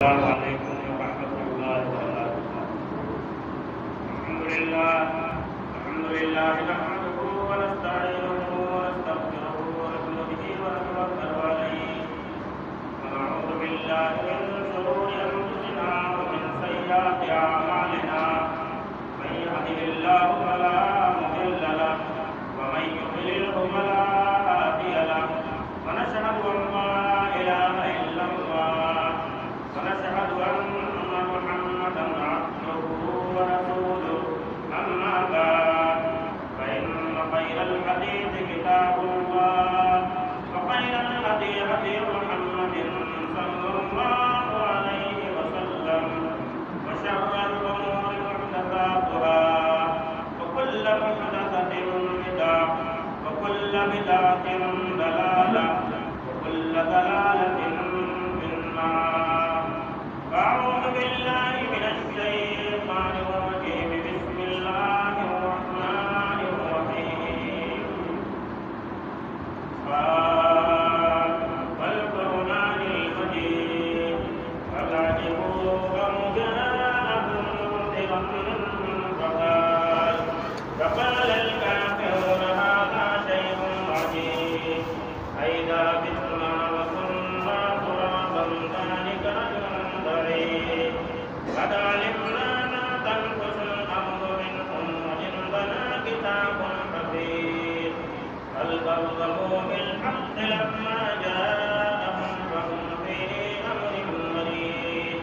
السلام علیکم ورحمۃ اللہ وبرکاتہ۔ الحمد للہ نحمده ونستعینه ونستغفره ونؤمن به ونتوکل علیہ ونعوذ باللہ من شرور انفسنا ومن سیئات اعمالنا من یهده اللہ فلا مضل له ومن یضلل فلا هادی له ونشهد ان لا الہ الا اللہ ونشهد أن محمدا عبده ورسوله أما بعد فإن خير الحديث كتاب الله وخير الهدي هدي محمد صلى الله عليه وسلم وشر الأمور محدثاتها وكل محدثة بدعة وكل بدعة ضلالة وكل ضلالة في النار۔ أعوذ بالله من الشيطان الرجيم بسم الله الرحمن الرحيم والقرآن المجيد فعجبوا أن جاءهم منذر فقال الكافرون هذا شيء عجيب أئذا متنا وكنا ترابا ذلك قد علمنا ما تنقص الأرض منهم وعندنا كتاب حفيظ بل كذبوا بالحق لما جاءهم فهم في أمر مريض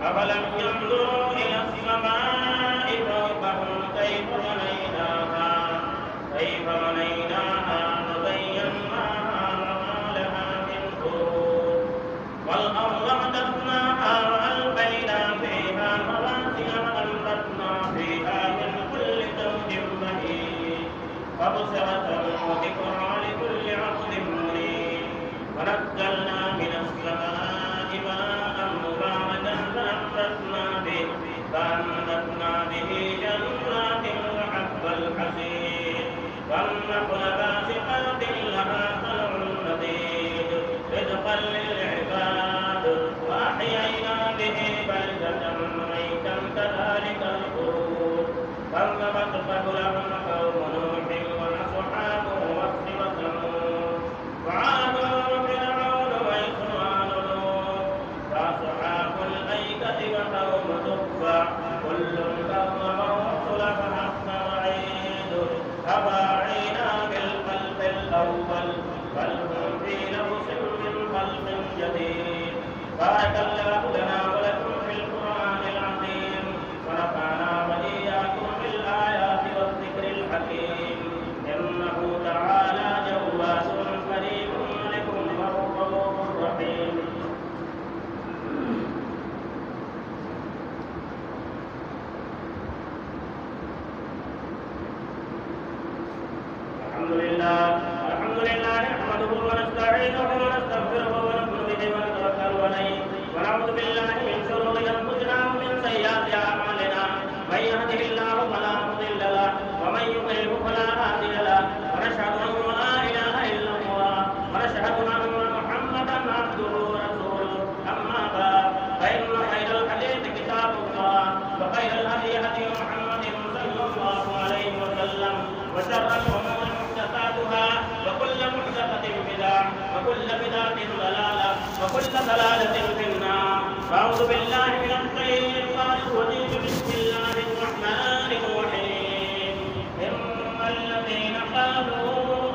أفلم ينظروا إلى السماء فوقهم كيف بنيناها وزيناها وما لها من فروج والأرض مددناها وألقينا فيها رواسي وأنبتنا فيها من كل زوج بهيج تبصرة وذكرى لكل عبد منيب ونزلنا من السماء ماء مباركا فأنبتنا به جنات وحب الحصيد والنخل باسقات لها طلع نضيد رزقا للعباد وأحيينا به بلدة ميتا كذلك الخروج كذبت قبلهم قوم نوح وأصحاب الرس وثمود وعاد وفرعون وإخوان لوط وأصحاب الأيكة وقوم تبع كل كذب الرسل فحق وعيد أفأعينا بالخلق الأول بل هم في لبس من خلق جديد بارك الله لنا ولكم في القرآن العظيم ونفعنا وإياكم بالآيات والذكر الحكيم إنه تعالى جواد كريم لكم رؤوف رحيم۔ الحمد لله نحمده ونستعينه ونستغفره ونؤمن به ونتوكل عليه ونعوذ بالله من شرور انفسنا ومن سيئات اعمالنا من يهده الله فلا مضل له ومن يضلل فلا هادي له ونشهد ان لا اله الا الله ونشهد ان محمدا عبده ورسوله اما بعد فان خير الحديث كتاب الله وخير الهدي هدي محمد صلى الله عليه وسلم وشر الامور وكل محدثة بدعة وكل بدعة ضلالة وكل ضلالة في النار۔ أعوذ بالله من الشيطان الرجيم بسم الله الرحمن الرحيم إن الذين قالوا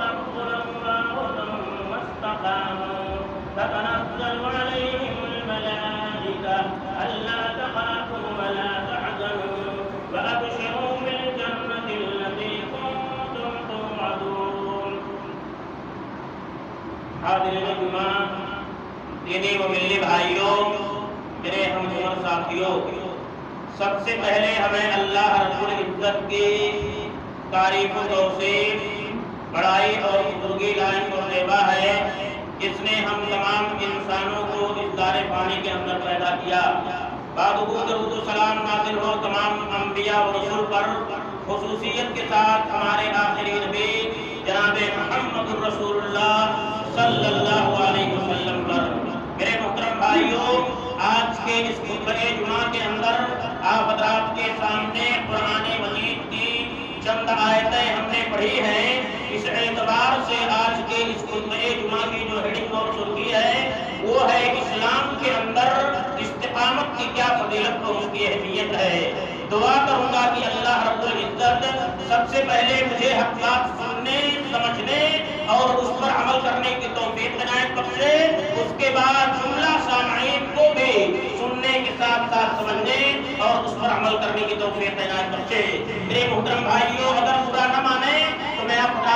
ربنا الله ثم استقاموا تتنزل عليهم الملائكة ألا تخافوا ولا تحزنوا وأبشروا بالجنة التي كنتم توعدون۔ حاضرین جمعہ، دینی و ملی بھائیوں، میرے ہم عمر ساتھیوں، سب سے پہلے ہمیں اللہ رب العزت کی تعریف و توصیف، بڑائی اور بزرگی لائق و زیبا ہے جس نے ہم تمام انسانوں کو اس دار فانی کے اندر پیدا کیا۔ بعد درود و سلام نازل ہو تمام انبیاء و رسول پر، خصوصیت کے ساتھ ہمارے آخری نبی جناب محمد الرسول اللہ صلی اللہ علیہ وسلم پر۔ میرے محترم بھائیوں، آج کے اس خطبہ جمعہ کے اندر آپ حضرات کے سامنے قرآن مجید کی چند آیتیں ہم نے پڑھی ہیں۔ اس اعتبار سے آج کے اس خطبہ جمعہ کی جو ہیڈنگ اور سرخی ہے وہ ہے اسلام کے اندر استقامت کی کیا فضیلت اور اس کی اہمیت ہے۔ دعا کروں گا کہ اللہ رب العزت سب سے پہلے مجھے حق بات سننے، سمجھنے اور اس پر عمل کرنے کی توفیق عنایت بخشے۔ اس کے بعد جملہ سامعین کو بھی سننے کے ساتھ ساتھ سمجھنے اور اس پر عمل کرنے کی توفیق عنایت بخشے۔ میرے محترم بھائیوں، اگر برا نہ مانے تو میں آپ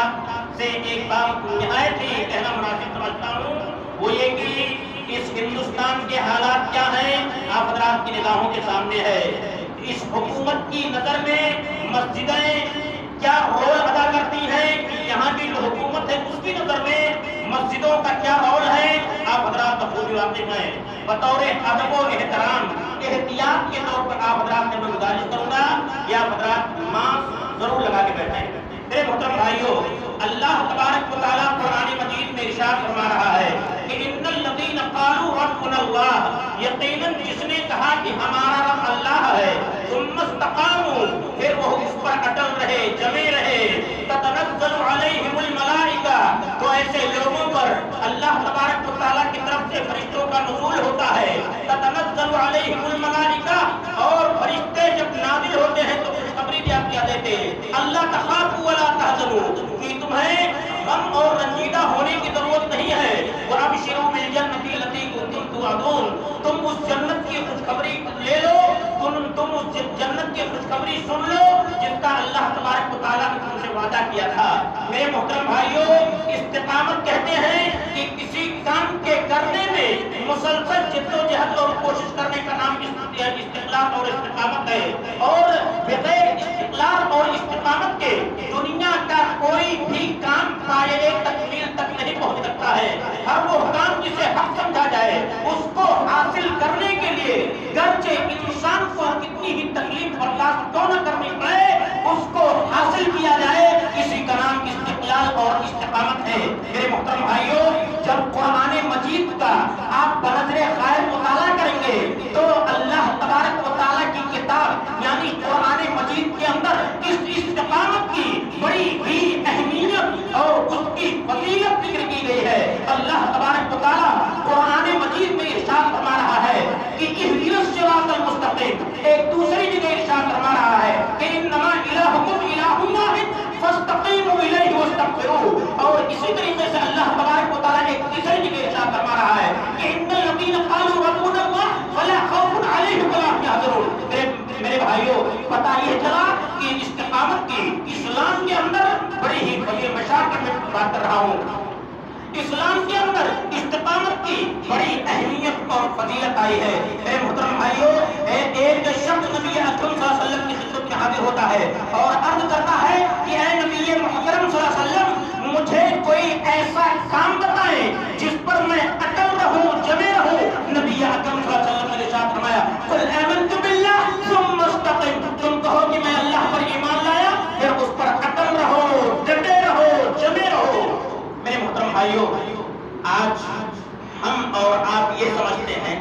سے ایک بات نہایت ہی کہنا مناسب سمجھتا ہوں، وہ یہ کہ اس ہندوستان کے حالات کیا ہیں آپ حضرات کی نگاہوں کے سامنے ہے۔ اس حکومت کی نظر میں مسجدیں کیا رول ادا کرتی ہیں، یہاں کی جو حکومت ہے اس کی نظر میں مسجدوں کا کیا رول ہے، آپ حضرات بخوبی واقف ہیں۔ بطور ادب و احترام احتیاط کے طور پر آپ حضرات سے میں گزارش کروں گا کہ آپ حضرات ماسک ضرور لگا کے بیٹھیں۔ میرے محترم بھائیوں، اللہ تبارک و تعالیٰ قرآن مجید میں ارشاد فرما رہا ہے کہ ان الذین قالوا ربنا اللہ، یقیناً جس نے کہا کہ ہمارا رب اللہ ہے، ثم استقاموا، پھر وہ اس پر اٹل رہے، جمے رہے، تتنزل علیہم الملائکہ، تو ایسے لوگوں پر اللہ تبارک و تعالیٰ کی طرف سے فرشتوں کا نزول ہوتا ہے۔ تتنزل علیہم الملائکہ، اور فرشتے جب نازل ہوتے ہیں تو خوشخبری کیا دیتے، اللہ تخافوا ولا تحزنوا، کہ تمہیں غم اور رنجیدہ ہونے کی ضرورت نہیں ہے۔ وَأَبْشِرُوا بِالْجَنَّةِ الَّتِي كُنتُمْ تُوعَدُونَ، تم اس جنت کی خوشخبری لے لو، تم اس جنت کی خوشخبری سن لو جس کا اللہ تبارک و تعالیٰ نے تم سے وعدہ کیا تھا۔ میرے محترم بھائیوں، استقامت کہتے ہیں کہ کسی کام کے کرنے میں مسلسل جد و جہد اور کوشش کرنے کا نام استقلال اور استقامت ہے، اور بغیر استقلال اور استقامت کے دنیا کا کوئی بھی کام پایۂ تکمیل تک نہیں پہنچ سکتا ہے۔ ہر وہ کام جسے حق سمجھا جائے اس کو حاصل کرنے کے لیے گرچہ انسان کو کتنی ہی تکلیف برداشت کیوں نہ کرنی پڑے، اس کو حاصل کیا جائے، اسی کا نام استقلال اور استقامت ہے۔ میرے محترم بھائیوں، جب قرآن مجید کا آپ بنظر خیر مطالعہ کریں گے تو اللہ تبارک و تعالیٰ کی کتاب یعنی قرآن مجید کے اندر اس استقامت کی بڑی ہی اہمیت اور اس کی فضیلت ذکر کی گئی ہے۔ اللہ تبارک و تعالیٰ قرآن مجید میں ارشاد فرما رہا ہے کہ اہدنا الصراط المستقیم، ایک دوسری جگہ ارشاد فرما رہا ہے کہ انما الہکم الہ واحد فاستقیموا الیہ واستغفروہ، اور اسی طریقے سے اللہ تبارک و تعالیٰ ایک تیسری جگہ ارشاد فرما رہا ہے کہ ان الذین قالوا ربنا اللہ فلا خوف علیہم ولا هم يحزنون۔ میرے بھائیوں، پتہ یہ چلا کہ استقامت کی اسلام کے اندر بڑی ہی بڑی مشاقت میں بات کر رہا ہوں، اسلام کے اندر استقامت کی بڑی اہمیت اور فضیلت آئی ہے۔ میرے محترم بھائیوں، ایک شخص نبی اکرم صلی اللہ علیہ وسلم کی خدمت میں حاضر ہوتا ہے اور عرض کرتا ہے کہ اے نبی محترم صلی اللہ علیہ وسلم، مجھے کوئی ایسا کام بتائیں جس پر میں اٹل رہوں، جمے رہوں۔ نبی اکرم صلی اللہ علیہ وسلم نے ارشاد فرمایا قل آمنت باللہ ثم استقم، تم کہو کہ میں اللہ پر ایمان لایا، پھر اس پر اٹل رہو، ڈٹے رہو، جمے رہو۔ میرے محترم بھائیوں، آج ہم اور آپ یہ سمجھتے ہیں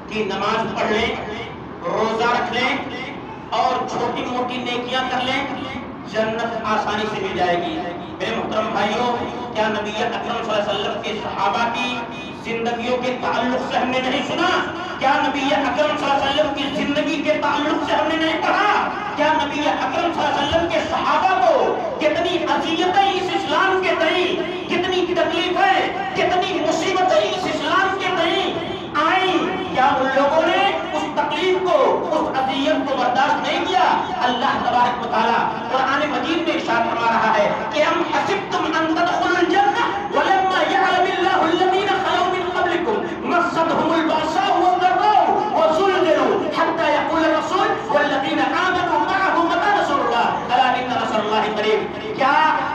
کہ نماز پڑھ لیں، روزہ رکھ لیں اور چھوٹی موٹی نیکیاں کر لیں، جنت آسانی سے مل جائے گی۔ میرے محترم بھائیوں، کیا نبی اکرم صلی اللہ علیہ وسلم کے صحابہ کی زندگیوں کے تعلق سے ہم نے نہیں سنا؟ کیا نبی اکرم صلی اللہ علیہ وسلم کی زندگی کے تعلق سے ہم نے نہیں پڑھا؟ کیا نبی اکرم صلی اللہ علیہ وسلم کے صحابہ کو کتنی اذیتیں اس اسلام کے تئیں، کتنی تکلیفیں، کتنی مصیبتیں اس اسلام کے تئیں آئیں، کیا ان لوگوں نے اس تکلیف کو، اس اذیت کو برداشت نہیں کیا؟ اللہ تبارک و تعالیٰ قرآن مجید میں ارشاد فرما رہا ہے کہ ام حسبتم ان تدخلوا الجنہ ولما یعلم اللہ الذین خلوا من قبلکم مستهم البأساء والضراء وزلزلوا حتى يقول الرسول والذین آمنوا معه متى نصر اللہ الا ان نصر اللہ قریب۔ کیا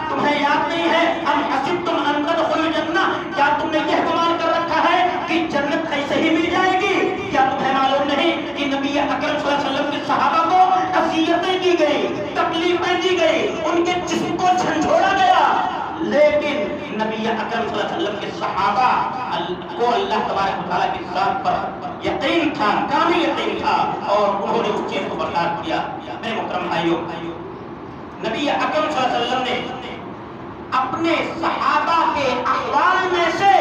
تمہیں یاد نہیں ہے ام حسبتم ان تدخلوا الجنہ، کیا تم نے یہ گمان کر رکھا ہے کہ جنت ایسے ہی مل جائے گی؟ کیا تمہیں معلوم نہیں کہ نبی اکرم صلی اللہ علیہ وسلم کے صحابہ کو اذیتیں دی گئی، تکلیفیں دی گئی، ان کے جسم کو جھنجھوڑا گیا، لیکن نبی اکرم صلی اللہ علیہ وسلم کے صحابہ کو اللہ تبارک و تعالیٰ کی ذات پر یقین تھا، کامل یقین تھا، اور انہوں نے اس چیز کو برداشت کیا۔ میرے محترم بھائیوں، نبی اکرم صلی اللہ علیہ وسلم نے اپنے صحابہ کے احوال میں سے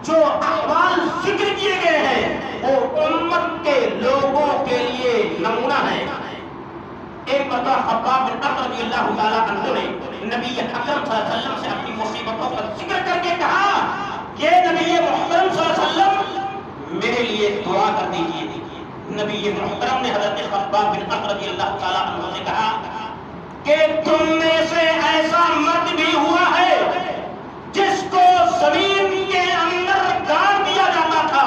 جو احوال ذکر کیے گئے ہیں وہ امت کے لوگوں کے لیے نمونہ ہے۔ ایک مرتبہ خباب بن ارط رضی اللہ تعالیٰ عنہ نے نبی اکرم صلی اللہ علیہ وسلم سے اپنی مصیبتوں کا ذکر کر کے کہا کہ نبی محترم صلی اللہ علیہ وسلم میرے لیے دعا کر دیجیے۔ نبی محترم نے حضرت خباب بن ارط رضی اللہ تعالیٰ عنہ سے کہا کہ تم میں سے ایسا مرد بھی ہوا ہے جس کو زمین کے اندر گاڑ دیا جاتا تھا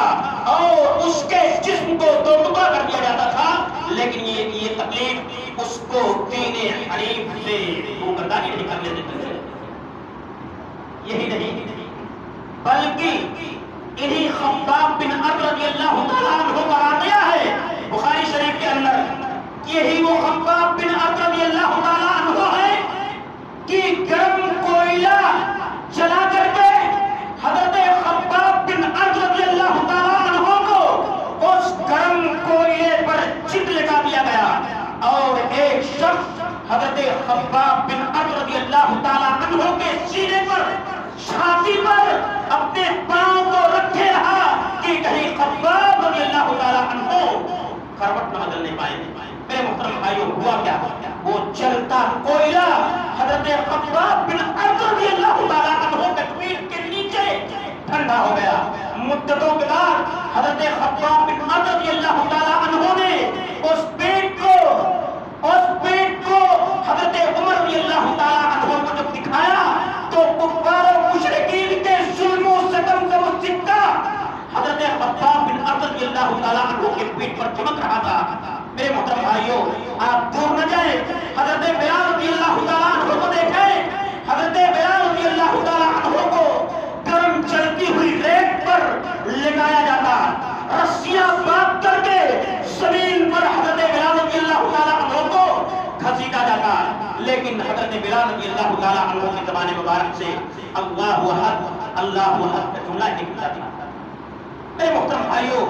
اور اس کے جسم کو دو ٹکڑا کر دیا جاتا تھا، لیکن یہ تکلیف اس کو دین حنیف سے برداشت نہیں کر لیتے تھے۔ یہی نہیں بلکہ انہی خباب بن ارط رضی اللہ تعالیٰ عنہ کا واقعہ ہے بخاری شریف کے اندر۔ یہی وہ خباب بن ارط رضی اللہ تعالیٰ عنہ ہے کہ گرم کوئلہ جلا کر کے حضرت خباب بن ارط رضی اللہ تعالیٰ عنہ کو اس گرم کوئلے پر چت لگا دیا گیا، اور ایک شخص حضرت خباب بن ارط رضی اللہ تعالیٰ عنہ کے سینے پر، چھاتی پر اپنے پاؤں کو رکھے رہا کہ کہیں خباب رضی اللہ تعالیٰ عنہ کروٹ نہ بدلنے پائے۔ میرے محترم بھائیوں، ہوا کیا؟ وہ چلتا کوئلہ حضرت خباب بن ارط رضی اللہ تعالیٰ عنہ کے پیٹ کے نیچے ٹھنڈا ہو گیا۔ مدتوں کے بعد حضرت خباب بن ارط رضی اللہ تعالیٰ عنہ نے اس پیٹ کو حضرت عمر رضی اللہ تعالیٰ عنہ کو جب دکھایا تو کفار و مشرکین کے ظلم و ستم کا وہ سکہ حضرت خباب بن ارط رضی اللہ تعالیٰ عنہ کے پیٹ پر چمک رہا تھا۔ میرے محترم بھائیوں، آپ دور نہ جائیں، حضرت بلال رضی اللہ تعالیٰ عنہ کو دیکھیں۔ حضرت بلال رضی اللہ تعالیٰ عنہ کو گرم چلتی ہوئی ریت پر لگایا جاتا، رسیاں باندھ کر کے زمین پر حضرت بلال رضی اللہ تعالیٰ عنہ کو گھسیٹا جاتا، لیکن حضرت بلال رضی اللہ تعالیٰ عنہ کے زبان مبارک سے اللہ احد اللہ احد کا جملہ نکلتا تھا۔ میرے محترم بھائیوں،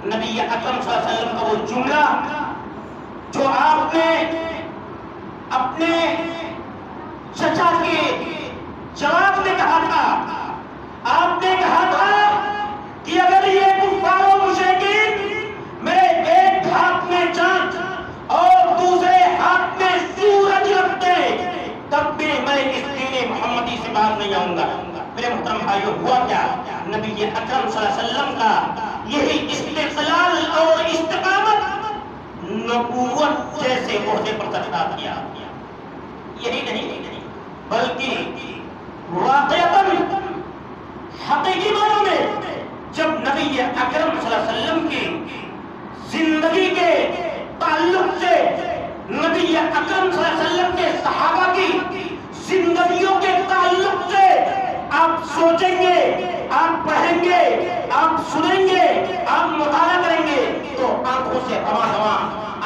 نبی اکرم صلی اللہ علیہ وسلم کا وہ جملہ جو آپ نے اپنے چچا کے جواب میں کہا تھا، آپ نے کہا تھا کہ اگر یہ کفار و مشرکین میرے ایک ہاتھ میں چاند اور دوسرے ہاتھ میں سورج رکھتے تب بھی میں اس دین محمدی سے باز نہیں آؤں گا۔ میرے محترم بھائیوں، ہوا کیا؟ نبی اکرم صلی اللہ علیہ وسلم کا یہی استقلال اور استقامت نبوت جیسے عہدے پر تشریف کیا۔ یہی نہیں بلکہ واقعتاً حقیقی معنوں میں جب نبی اکرم صلی اللہ علیہ وسلم کی زندگی کے تعلق سے، نبی اکرم صلی اللہ علیہ وسلم کے صحابہ کی زندگیوں کے تعلق سے آپ سوچیں گے، آپ پڑھیں گے، آپ سنیں گے، آپ مطالعہ کریں گے تو آنکھوں سے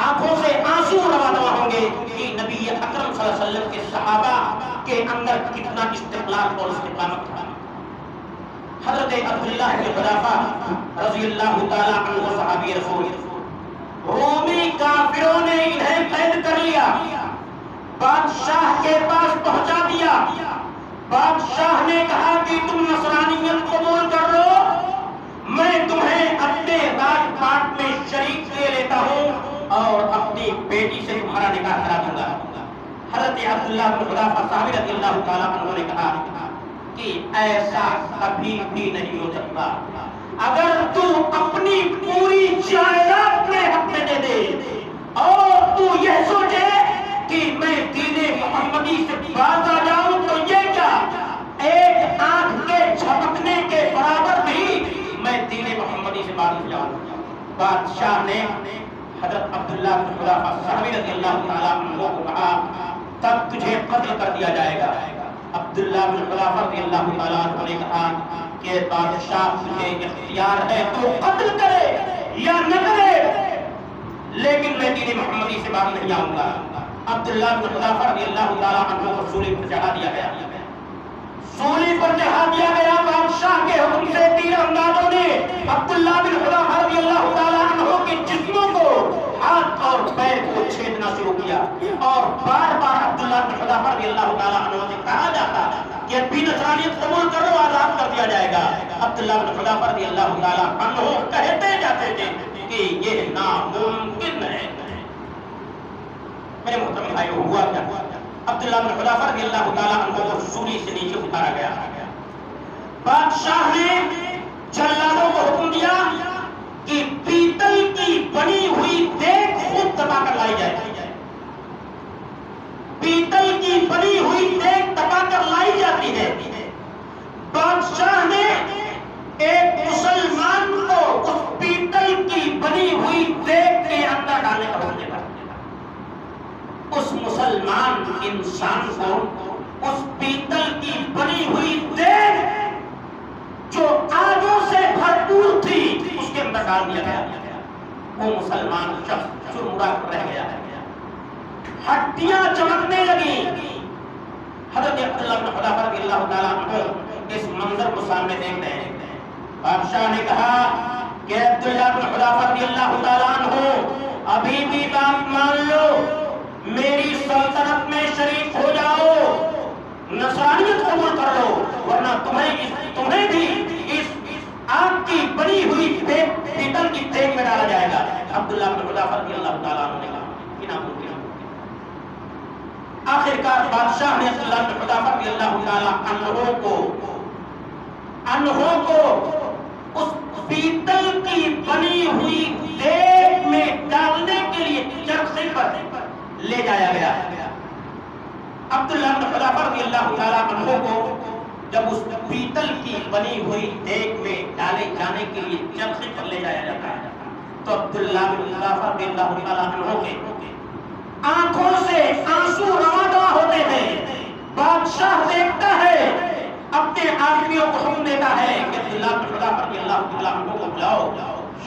آنکھوں سے آنسو روا ہوں گے کہ نبی اکرم صلی اللہ علیہ وسلم کے صحابہ کے اندر کتنا استقلال اور استقامت تھا۔ حضرت عبداللہ بن حذافہ رضی اللہ تعالیٰ عنہ صحابی رسول، رومی کافروں نے انہیں قید کر لیا، بادشاہ کے پاس پہنچا دیا۔ بادشاہ نے کہا کہ تم نصرانیت قبول کر لو، میں تمہیں اپنے راج پاٹ میں شریک لے لیتا ہوں اور اپنی بیٹی سے تمہارا نکاح کرا دوں گا۔ حضرت عبداللہ بن حذافہ صحابی رضی اللہ تعالیٰ عنہ نے کہا کہ ایسا کبھی بھی نہیں ہو سکتا، اگر تو اپنی پوری جائیداد میں حق میں دے دے اور تو یہ سوچے کہ میں دین محمدی سے باز آ جاؤں تو یہ کیا، ایک آنکھ کے جھپکنے کے برابر بھی میں دین محمدی سے باز ہو جاؤں۔ بادشاہ نے حضرت عبداللہ بن حذافہ صحابی رضی اللہ تعالیٰ عنہ کو کہا تب تجھے قتل کر دیا جائے گا۔ عبداللہ بن حذافہ رضی اللہ تعالیٰ عنہ نے کہا کہ بادشاہ تجھے اختیار ہے تو قتل کرے یا نہ کرے، لیکن میں دین محمدی سے باز نہیں آؤں گا۔ عبداللہ بن حذافہ رضی اللہ تعالیٰ عنہ کو سولی پر چڑھا دیا گیا۔ سولی پر چڑھا دیا گیا، بادشاہ کے حکم سے تیر اندازوں نے عبداللہ بن حذافہ رضی اللہ تعالیٰ عنہ کیا اور بار بار عبداللہ بن حذافہ رضی اللہ تعالیٰ عنہ سے کہا جاتا کہ بھی نصرانیت قبول کرو آزاد کر دیا جائے گا، عبداللہ بن حذافہ رضی اللہ تعالیٰ عنہ کہتے جاتے تھے کہ یہ ناممکن ہے۔ میرے محترم بھائیو، ہوا کیا؟ عبداللہ بن حذافہ رضی اللہ تعالیٰ عنہ کو سولی سے نیچے اتارا گیا۔ بادشاہ نے جلادوں کو حکم دیا کہ پیتل کی بنی ہوئی دیگ خود دبا کر لائی جائے۔ پیتل کی بنی ہوئی دیگ دبا کر لائی جاتی ہے۔ بادشاہ نے ایک مسلمان کو اس پیتل کی بنی ہوئی دیگ کے اندر ڈالنے کا حکم دیا۔ اس مسلمان انسان کو اس پیتل کی بنی ہوئی دیگ جو آگوں سے بھرپور تھی اس کے اندر ڈال دیا گیا۔ وہ مسلمان شخص چرمڑا کر رہ گیا، ہڈیاں چمکنے لگی۔ حضرت عبداللہ بن حذافہ رضی اللہ تعالیٰ عنہ اس منظر کو سامنے دیکھ رہے ہیں۔ بادشاہ نے کہا کہ عبداللہ بن حذافہ رضی اللہ تعالیٰ عنہ ابھی بھی بات مان لو، میری سلطنت میں شریک ہو جاؤ، نصرانیت قبول کر لو، ورنہ تمہیں بھی اس آگ کی بنی ہوئی پیتل کی دیگ میں ڈالا جائے گا۔ عبداللہ بن حذافہ رضی اللہ تعالیٰ عنہ نے کہا کہ ناممکن۔ آخرکار بادشاہ نے عبداللہ بن حذافہ رضی اللہ تعالیٰ عنہ کو اس پیتل کی بنی ہوئی دیگ میں ڈالنے کے لیے چرخے پر لے جایا گیا۔ عبداللہ بن حذافہ رضی اللہ تعالیٰ عنہ کو جب اس پیتل کی بنی ہوئی دیگ میں ڈالے جانے کے لیے چرخے پر لے جایا جاتا ہے تو عبداللہ بن حذافہ رضی اللہ تعالیٰ عنہ کے آنکھوں سے آنسو رواں ہوتے ہیں۔ بادشاہ دیکھتا ہے، اپنے آدمیوں کو حکم دیتا ہے کہ عبداللہ بن حذافہ رضی اللہ تعالیٰ عنہ کو بلاؤ،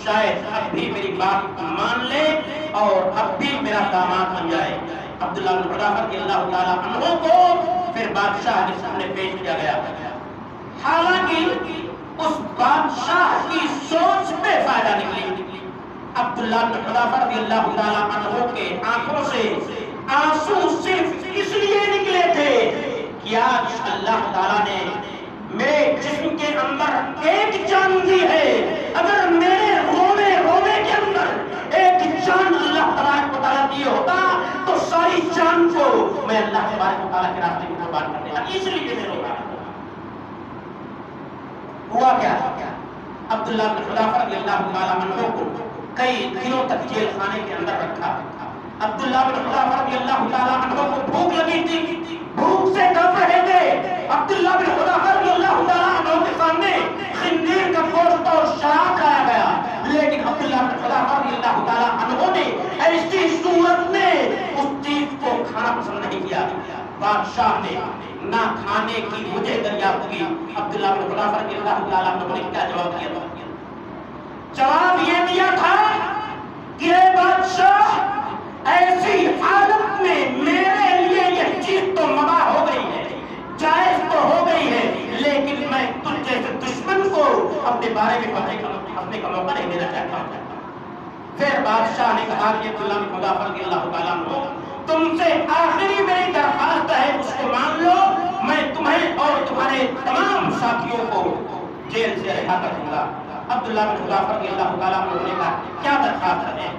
شاید اب بھی میری بات مان لے اور اب بھی میرا داماد بن جائے۔ عبداللہ بن حذافہ رضی اللہ تعالیٰ عنہ کو پھر بادشاہ کے سامنے پیش کیا گیا۔ حالانکہ اس بادشاہ کی سوچ پہ فائدہ نکلی۔ عبداللہ بن حذافہ رضی اللہ تعالیٰ عنہ کے آنکھوں سے آنسو صرف اس لیے نکلے تھے کہ آج اللہ تعالیٰ نے میرے جسم کے اندر ایک جان دی ہے، اگر میرے رونے کے اندر ایک جان اللہ تعالیٰ دیے ہوتا تو ساری جان کو میں اللہ تعالیٰ کے راستے میں قربان کر دیتا۔ اس لیے میں رو رہا ہوا کیا؟ عبداللہ بن حذافہ رضی اللہ تعالیٰ عنہ کو کئی دنوں تک جیل خانے کے اندر رکھا۔ عبداللہ بن حذافہ رضی اللہ تعالیٰ عنہ کو بھوک لگی تھی، بھوک سے کانپ رہے تھے۔ عبداللہ بن حذافہ رضی اللہ تعالیٰ عنہ کے سامنے خنزیر کا گوشت اور شراب لایا گیا، لیکن عبداللہ بن حذافہ رضی اللہ تعالیٰ عنہ نے ایسی صورت میں اس چیز کو کھانا پسند نہیں کیا۔ بادشاہ نے نہ کھانے کی مجھے دریافت کی۔ عبداللہ بن حذافہ رضی اللہ تعالیٰ عنہ نے کیا جواب دیا؟ جواب یہ دیا تھا کہ اے بادشاہ، ایسی حالت میں میرے لیے یہ چیز تو مباح ہو گئی ہے، جائز تو ہو گئی ہے، لیکن میں تجھ جیسے دشمن کو اپنے بارے میں پڑھنے کا موقع نہیں دینا چاہتا ہوں۔ پھر بادشاہ نے کہا کہ عبداللہ بن حذافہ رضی اللہ تعالیٰ عنہ، تم سے آخری میری درخواست ہے، اس کو مان لو، میں تمہیں اور تمہارے تمام ساتھیوں کو جیل سے رہا کر دوں گا۔ عبداللہ بن حذافہ رضی اللہ تعالیٰ عنہ نے کہا کیا درخواست ہے؟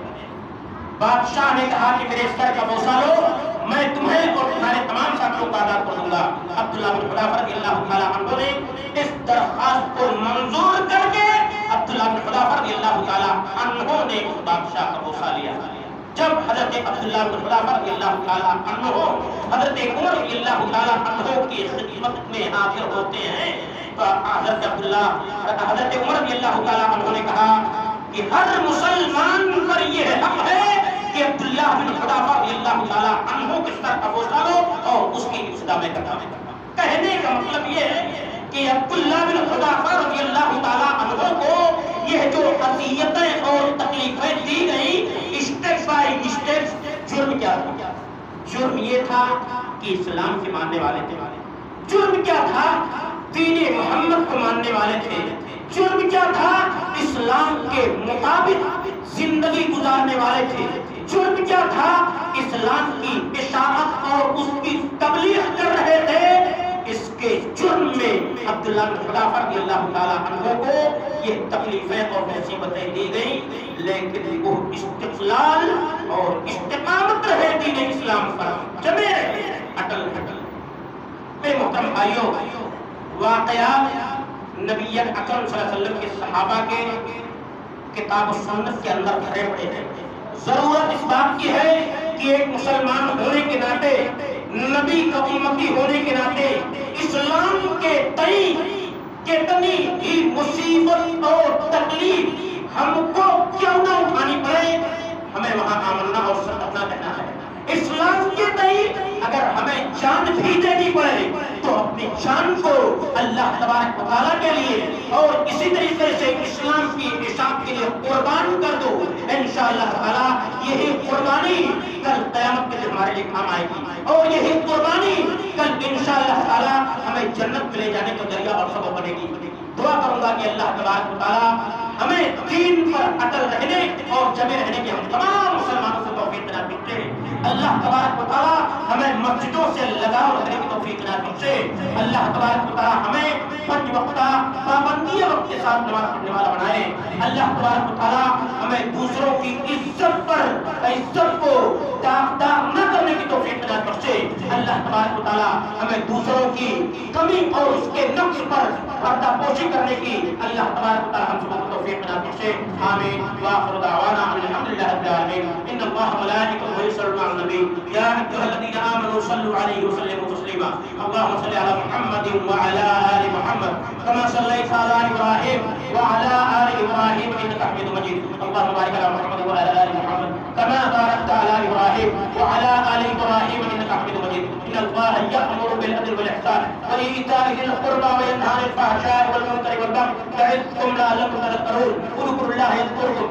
بادشاہ نے کہا کہ میرے سر کا بوسہ لو، میں تمہیں اور تمہارے تمام ساتھیوں کو آزاد کر دوں گا۔ عبداللہ بن حذافہ رضی اللہ تعالیٰ عنہ نے اس درخواست کو منظور کر کے عبداللہ بن حذافہ رضی اللہ تعالیٰ عنہ نے اس بادشاہ کا بوسہ لیا۔ جب حضرت عبداللہ بن حذافہ رضی اللہ تعالیٰ عنہ حضرت عمر رضی اللہ تعالیٰ عنہ کی خدمت میں حاضر ہوتے ہیں تو حضرت عمر رضی اللہ تعالیٰ عنہ نے کہا کہ ہر مسلمان پر یہ حق ہے کہ عبداللہ بن حذافہ رضی اللہ تعالیٰ عنہ کے سر کا بوسہ لو اور اس کی ابتدا میں کرتا۔ کہنے کا مطلب یہ ہے کہ عبداللہ بن حذافہ رضی اللہ تعالیٰ عنہ کو یہ جو اذیتیں اور تکلیفیں دی گئی اسٹیپ بائی اسٹیپ، جرم کیا تھا؟ جرم یہ تھا کہ اسلام کے ماننے والے تھے۔ جرم کیا تھا؟ دین محمد کو ماننے والے تھے۔ جرم کیا تھا؟ اسلام کے مطابق زندگی گزارنے والے تھے. جرم کیا تھا؟ اسلام کی اشاعت اور اس کی تبلیغ کر رہے تھے. اس کے جرم میں عبداللہ بن حذافہ رضی اللہ تعالیٰ عنہ کو یہ تکلیفیں اور مصیبتیں دی گئیں، لیکن وہ استقلال اور استقامت رہے دین اسلام پر، جمے رہے، اٹل اٹل. میرے محترم بھائیوں، واقعات نبی اکرم صلی اللہ علیہ وسلم کے صحابہ کے کتاب و سنت کے اندر بھرے پڑے ہیں. ضرورت اس بات کی ہے کہ ایک مسلمان ہونے کے ناطے، نبی کا امتی ہونے کے ناطے اسلام کے تئیں کتنی ہی مصیبت اور تکلیف ہم کو کیوں نہ اٹھانی پڑے، ہمیں وہاں آمنا اور صدقہ دینا ہے. اسلام کے تئیں اگر ہمیں جان بھی دینی پڑے تو اپنی جان کو اللہ تبارک و تعالیٰ کے لیے اور اسی طریقے سے اسلام کی اشاعت کے لیے قربان کر دو. انشاءاللہ تعالیٰ یہی قربانی کل قیامت کے دن ہمارے لیے کام آئے گی، اور یہی قربانی کل انشاءاللہ تعالیٰ ہمیں جنت میں لے جانے کا ذریعہ اور سبب بنے گی. دعا کروں گا کہ اللہ تبارک و تعالیٰ ہمیں دین پر اٹل رہنے اور جمے رہنے کی ہم تمام مسلمانوں سے توفیق عطا فرمائے. اللہ تبارک و تعالیٰ ہمیں مسجدوں سے لگاؤ رکھنے کی توفیق عطا فرمائے. اللہ تبارک و تعالیٰ ہمیں 5 وقتہ پابندی وقت کے ساتھ نماز پڑھنے والا بنائے. اللہ تبارک و تعالیٰ ہمیں دوسروں کی عزت کو داغدار نہ کرنے کی توفیق عطا فرمائے. اللہ تبارک و تعالیٰ ہمیں دوسروں کی کمی اور اس کے نقص پر پردہ پوشی کرنے کی اللہ تبارک و تعالیٰ ہم سب کو توفیق عطا فرمائے. آمین. وآخر دعوانا الحمدللہ رب العالمین. ان اللہ وملائکته یصلون علی النبی یا ایھا الذین آمنوا صلوا علیہ وسلموا تسلیما. اللهم صل علی محمد وعلى آل محمد كما صليت على إبراهيم وعلى آل إبراهيم إنك حميد مجيد. اللهم بارك على محمد وعلى آل محمد كما باركت على إبراهيم وعلى آل إبراهيم إنك حميد مجيد. إن الله يأمر بالعدل والإحسان وإيتاء ذي القربى وينهى عن الفحشاء والمنكر والبغي يعظكم لعلكم تذكرون. اذكروا الله يذكركم